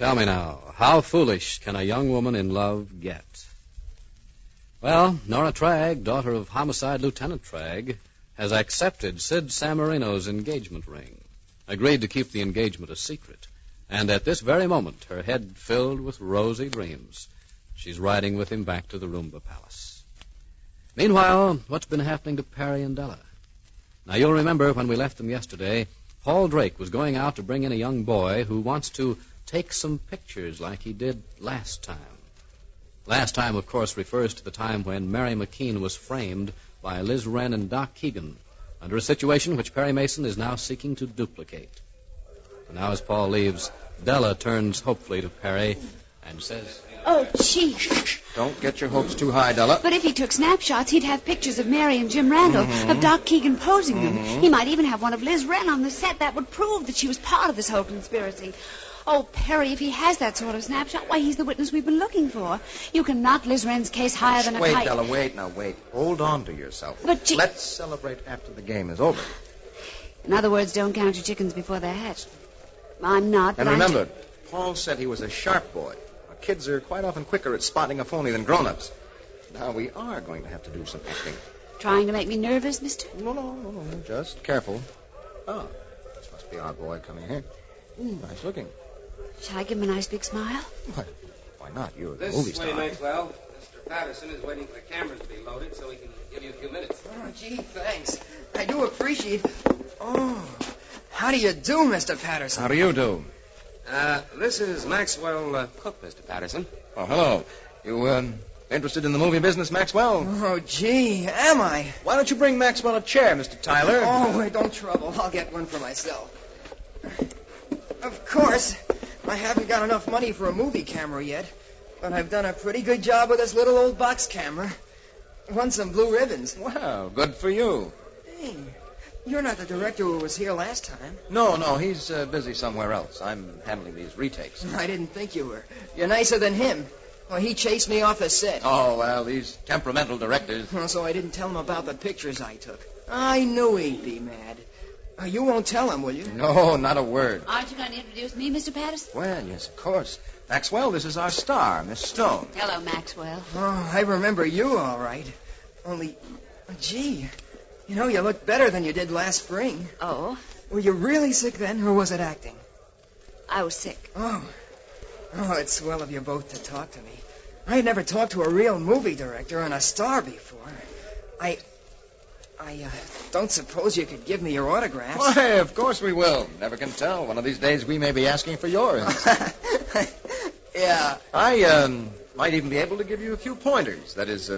Tell me now, how foolish can a young woman in love get? Well, Nora Tragg, daughter of Homicide Lieutenant Tragg, has accepted Sid Samarino's engagement ring, agreed to keep the engagement a secret, and at this very moment, her head filled with rosy dreams, she's riding with him back to the Roomba Palace. Meanwhile, what's been happening to Perry and Della? Now, you'll remember when we left them yesterday, Paul Drake was going out to bring in a young boy who wants to take some pictures like he did last time. Last time, of course, refers to the time when Mary McKean was framed by Liz Wren and Doc Keegan under a situation which Perry Mason is now seeking to duplicate. So now as Paul leaves, Della turns hopefully to Perry and says... Oh, gee. Don't get your hopes too high, Della. But if he took snapshots, he'd have pictures of Mary and Jim Randall, of Doc Keegan posing them. He might even have one of Liz Wren on the set. That would prove that she was part of this whole conspiracy. Oh, Perry, if he has that sort of snapshot, why, he's the witness we've been looking for. You can knock Liz Wren's case higher than a kite. Wait, Della, wait. Now, wait. Hold on to yourself. But, gee... Let's celebrate after the game is over. In other words, don't count your chickens before they're hatched. I'm not, but And remember, Paul said he was a sharp boy. Kids are quite often quicker at spotting a phony than grown-ups. Now, we are going to have to do some acting. Trying to make me nervous, mister? No. Just careful. Oh, this must be our boy coming here. Nice looking. Shall I give him a nice big smile? Why not? You're the This movie way, star. Maxwell. Mr. Patterson is waiting for the cameras to be loaded so he can give you a few minutes. Oh, gee, thanks. I do appreciate... Oh, how do you do, Mr. Patterson? How do you do? This is Maxwell Cook, Mr. Patterson. Oh, hello. You, interested in the movie business, Maxwell? Oh, gee, am I? Why don't you bring Maxwell a chair, Mr. Tyler? Oh, wait, don't trouble. I'll get one for myself. Of course, I haven't got enough money for a movie camera yet, but I've done a pretty good job with this little old box camera. Won some blue ribbons. Well, good for you. Hey, you're not the director who was here last time. No, he's busy somewhere else. I'm handling these retakes. I didn't think you were. You're nicer than him. Well, he chased me off the set. Oh, well, these temperamental directors. So I didn't tell him about the pictures I took. I knew he'd be mad. You won't tell him, will you? No, not a word. Aren't you going to introduce me, Mr. Patterson? Well, yes, of course. Maxwell, this is our star, Miss Stone. Hello, Maxwell. Oh, I remember you all right. Only, gee, you know, you look better than you did last spring. Oh? Were you really sick then, or was it acting? I was sick. Oh, it's swell of you both to talk to me. I had never talked to a real movie director and a star before. I don't suppose you could give me your autographs. Why, of course we will. Never can tell. One of these days we may be asking for yours. Yeah. I might even be able to give you a few pointers. That is,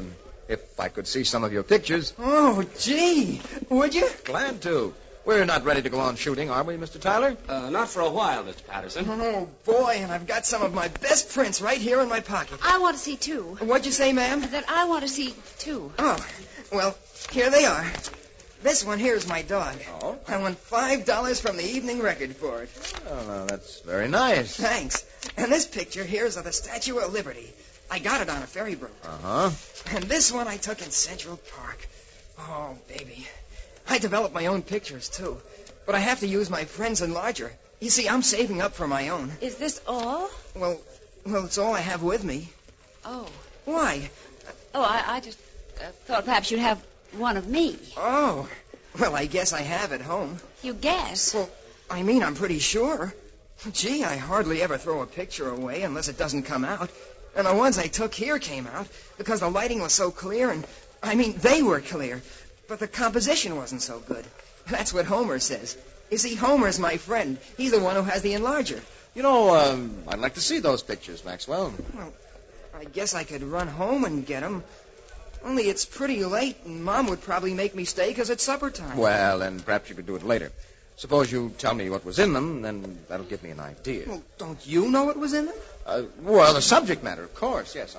if I could see some of your pictures. Oh, gee. Would you? Glad to. We're not ready to go on shooting, are we, Mr. Tyler? Not for a while, Mr. Patterson. Oh, boy, and I've got some of my best prints right here in my pocket. I want to see, too. What'd you say, ma'am? That I want to see, too. Oh, well, here they are. This one here is my dog. Oh? I won $5 from the Evening Record for it. Oh, well, that's very nice. Thanks. And this picture here is of the Statue of Liberty. I got it on a ferry boat. Uh-huh. And this one I took in Central Park. Oh, baby. I develop my own pictures, too. But I have to use my friend's enlarger. You see, I'm saving up for my own. Is this all? Well, it's all I have with me. Oh. Why? Oh, I just thought perhaps you'd have one of me. Oh. Well, I guess I have at home. You guess? Well, I mean, I'm pretty sure. Gee, I hardly ever throw a picture away unless it doesn't come out. And the ones I took here came out because the lighting was so clear and, I mean, they were clear. But the composition wasn't so good. That's what Homer says. You see, Homer's my friend. He's the one who has the enlarger. You know, I'd like to see those pictures, Maxwell. Well, I guess I could run home and get them. Only it's pretty late, and Mom would probably make me stay because it's supper time. Well, then perhaps you could do it later. Suppose you tell me what was in them, then that'll give me an idea. Well, don't you know what was in them? Well, the subject matter, of course, yes.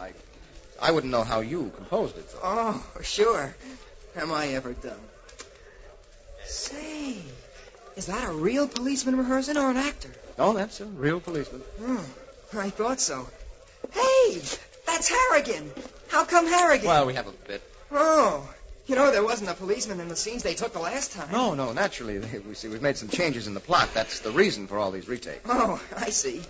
I wouldn't know how you composed it, though. Oh, sure. Am I ever dumb? Say, is that a real policeman rehearsing or an actor? No, that's a real policeman. I thought so. Hey, that's Harrigan. How come Harrigan? Well, we have a bit. Oh, you know, there wasn't a policeman in the scenes they took the last time. No, naturally. We've made some changes in the plot. That's the reason for all these retakes. Oh, I see.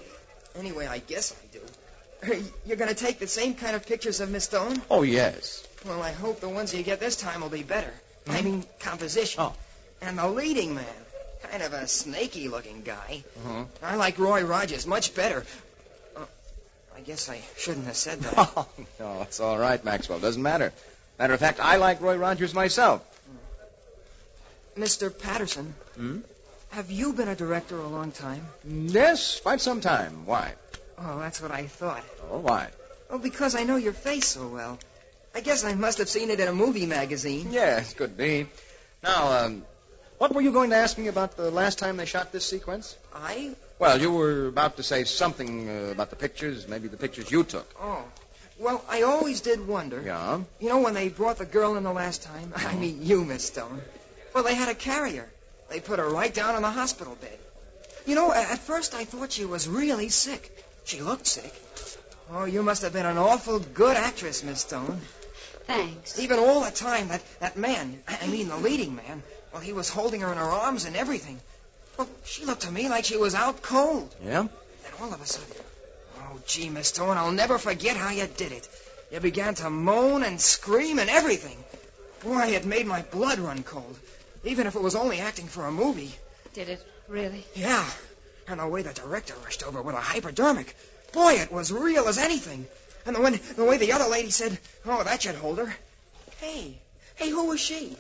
Anyway, I guess I do. You're going to take the same kind of pictures of Miss Stone? Oh, yes. Well, I hope the ones you get this time will be better. I mean, composition. Oh. And the leading man. Kind of a snaky-looking guy. Uh-huh. I like Roy Rogers much better. I guess I shouldn't have said that. Oh, no, it's all right, Maxwell. Doesn't matter. Matter of fact, I like Roy Rogers myself. Mr. Patterson, have you been a director a long time? Yes, quite some time. Why? Oh, that's what I thought. Oh, why? Oh, because I know your face so well. I guess I must have seen it in a movie magazine. Yes, could be. Now, what were you going to ask me about the last time they shot this sequence? Well, you were about to say something about the pictures, maybe the pictures you took. Oh. Well, I always did wonder. Yeah? You know, when they brought the girl in the last time? I mean, you, Miss Stone. Well, they had to carry her. They put her right down on the hospital bed. You know, at first I thought she was really sick. She looked sick. Oh, you must have been an awful good actress, Miss Stone. Thanks. Even all the time, that man, I mean the leading man, well, he was holding her in her arms and everything. Well, she looked to me like she was out cold. Yeah? Then all of a sudden, oh, gee, Miss Stone, I'll never forget how you did it. You began to moan and scream and everything. Boy, it made my blood run cold, even if it was only acting for a movie. Did it, really? Yeah, and the way the director rushed over with a hypodermic. Boy, it was real as anything. And the way the other lady said, oh, that should hold her. Hey, who was she?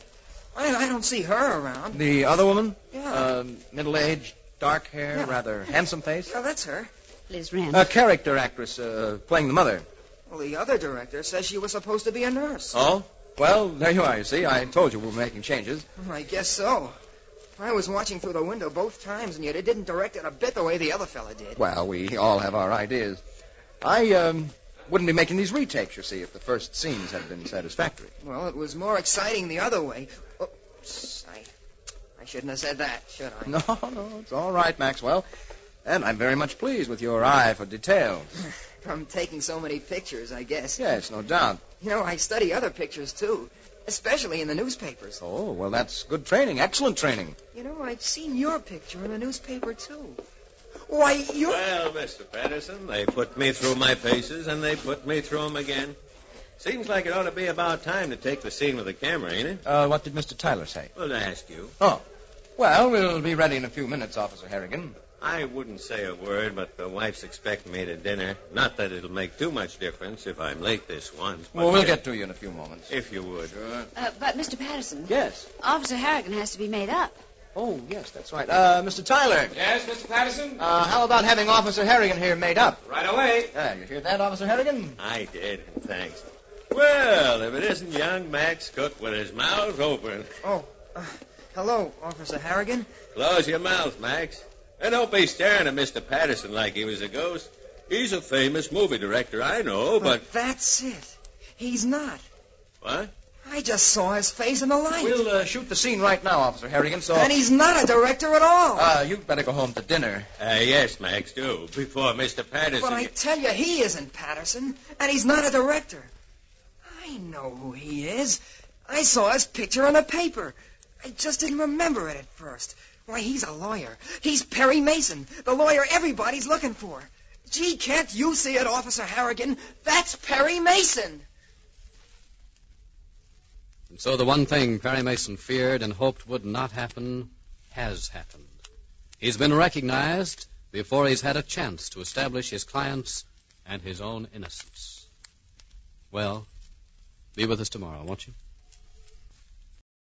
I don't see her around. The other woman? Yeah. Middle-aged, dark hair, rather handsome face? Oh, that's her. Liz Rand. A character actress playing the mother. Well, the other director says she was supposed to be a nurse. Oh? Well, there you are, you see. I told you we were making changes. I guess so. I was watching through the window both times, and yet it didn't direct it a bit the way the other fella did. Well, we all have our ideas. I wouldn't be making these retakes, you see, if the first scenes had been satisfactory. Well, it was more exciting the other way. Oops, I shouldn't have said that, should I? No, it's all right, Maxwell. And I'm very much pleased with your eye for detail. From taking so many pictures, I guess. Yes, no doubt. You know, I study other pictures, too. Especially in the newspapers. Oh, well, that's good training. Excellent training. You know, I've seen your picture in the newspaper, too. Why, you're... Well, Mr. Patterson, they put me through my paces, and they put me through them again. Seems like it ought to be about time to take the scene with the camera, ain't it? What did Mr. Tyler say? Well, to ask you. Oh. Well, we'll be ready in a few minutes, Officer Harrigan. I wouldn't say a word, but the wife's expecting me to dinner. Not that it'll make too much difference if I'm late this once. Well, we'll get to you in a few moments. If you would. Sure. But, Mr. Patterson. Yes. Officer Harrigan has to be made up. Oh, yes, that's right. Mr. Tyler. Yes, Mr. Patterson? How about having Officer Harrigan here made up? Right away. You hear that, Officer Harrigan? I did, and thanks. Well, if it isn't young Max Cook with his mouth open. Oh, hello, Officer Harrigan. Close your mouth, Max. And don't be staring at Mr. Patterson like he was a ghost. He's a famous movie director, I know, but... That's it. He's not. What? I just saw his face in the light. We'll shoot the scene right now, Officer Harrigan, so... And he's not a director at all. You'd better go home to dinner. Yes, Max, do. Before Mr. Patterson... But I tell you, he isn't Patterson, and he's not a director. I know who he is. I saw his picture in the paper. I just didn't remember it at first. Why, he's a lawyer. He's Perry Mason, the lawyer everybody's looking for. Gee, can't you see it, Officer Harrigan? That's Perry Mason. And so the one thing Perry Mason feared and hoped would not happen has happened. He's been recognized before he's had a chance to establish his client's and his own innocence. Well, be with us tomorrow, won't you?